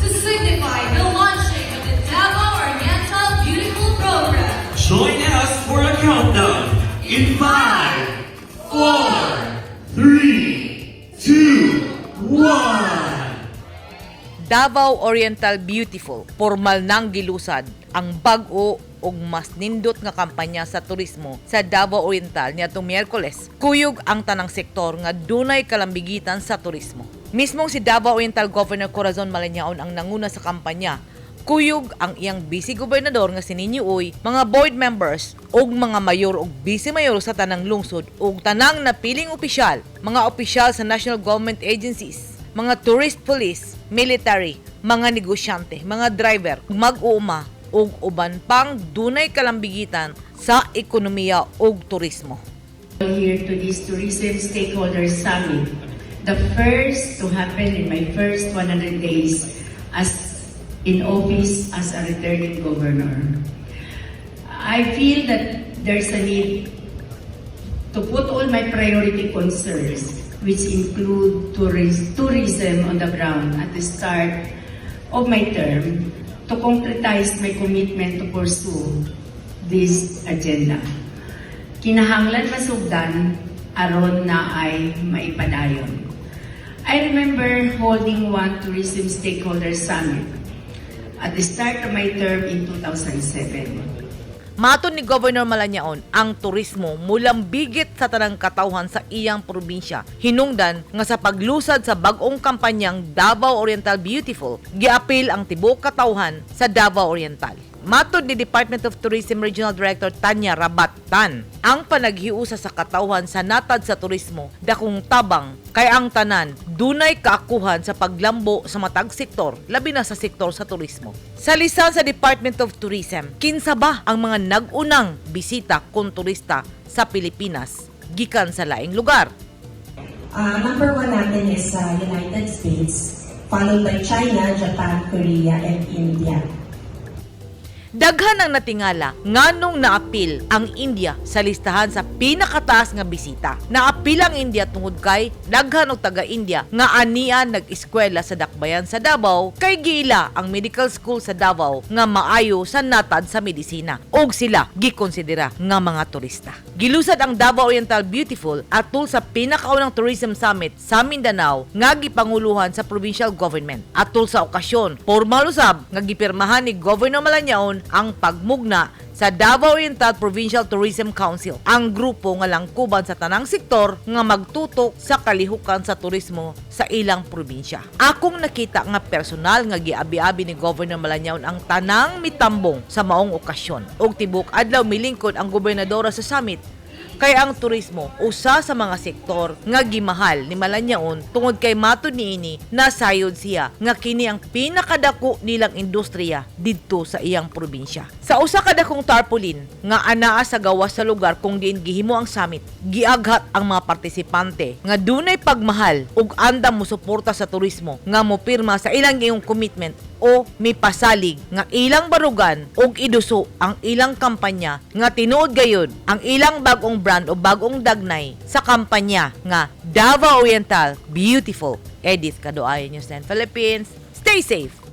to signify the launching of the Davao Oriental Beautiful Program. Join us for a countdown in 5, 4, 3, 2, 1. Davao Oriental Beautiful, formal nang gilusad ang bag-o ug mas nindot nga kampanya sa turismo sa Davao Oriental niadtong Miyerkules. Kuyog ang tanang sektor nga dunay kalambigitan sa turismo. Mismong si Davao Oriental Governor Corazon Maliñaon ang nanguna sa kampanya. Kuyog ang iyang vice-gobernador nga si Nini Uy, mga board members ug mga mayor ug vice-mayor sa tanang lungsod ug tanang napiling opisyal, mga opisyal sa national government agencies, mga tourist police, military, mga negosyante, mga driver, mag-uuma ug uban pang dunay kalambigitan sa ekonomiya ug turismo. Here to this Tourism Stakeholders Summit, the first to happen in my first 100 days as in office as a returning governor. I feel that there's a need to put all my priority concerns, which include tourism on the ground at the start of my term, to concretize my commitment to pursue this agenda. Kinahanglan masugdan aron na ay maipadayon. I remember holding one Tourism Stakeholders Summit at the start of my term in 2007. Maton ni Governor Maliñaon, ang turismo mulang bigit sa tanang katawhan sa iyang probinsya. Hinungdan nga sa paglusad sa bag-ong kampanyang Davao Oriental Beautiful, giapil ang tibuok katawhan sa Davao Oriental. Matod ni Department of Tourism Regional Director Tanya Rabat-Tan, ang panaghiusa sa katawhan sa natad sa turismo dakong tabang kay ang tanan dunay kaakuhan sa paglambo sa matag sektor, labi na sa sektor sa turismo. Sa lisan sa Department of Tourism, kinsa ba ang mga nag-unang bisita kung turista sa Pilipinas gikan sa laing lugar? Number 1 natin is United States, followed by China, Japan, Korea, and India. Daghan ang natingala nganong naapil ang India sa listahan sa pinakataas nga bisita. Naapil ang India tungod kay daghan og taga-India nga anian nag-eskwela sa dakbayan sa Davao kay giila ang medical school sa Davao nga maayo sa natad sa medisina ug sila gikonsidera nga mga turista. Gilusad ang Davao Oriental Beautiful atol sa pinakaunang tourism summit sa Mindanao nga gipanguluhan sa provincial government. Atol sa okasyon, formal usab nga gipirmahan ni Governor Maliñaon ang pagmugna sa Davao Oriental Provincial Tourism Council, ang grupo nga langkuban sa tanang sektor nga magtutok sa kalihukan sa turismo sa ilang probinsya. Akong nakita nga personal nga giabi-abi ni Governor Maliñaon ang tanang mitambong sa maong okasyon. Og tibok adlaw milingkod ang gobernadora sa summit kay ang turismo usa sa mga sektor nga gimahal ni Maliñaon tungod kay matud niini nasayod siya nga kini ang pinakadako nilang industriya didto sa iyang probinsya. Sa usa ka dakong tarpaulin nga anaa sa gawas sa lugar kung diin gihimo ang summit, giaghat ang mga partisipante nga dunay pagmahal ug andam mo suporta sa turismo nga mopirma sa ilang iyong commitment o mipasalig nga ilang barugan ug iduso ang ilang kampanya nga tinuod gayud ang ilang bag-ong brand o bag-ong dagnay sa kampanya nga Davao Oriental Beautiful. Edith Kadoayo, News 10 Philippines. Stay safe!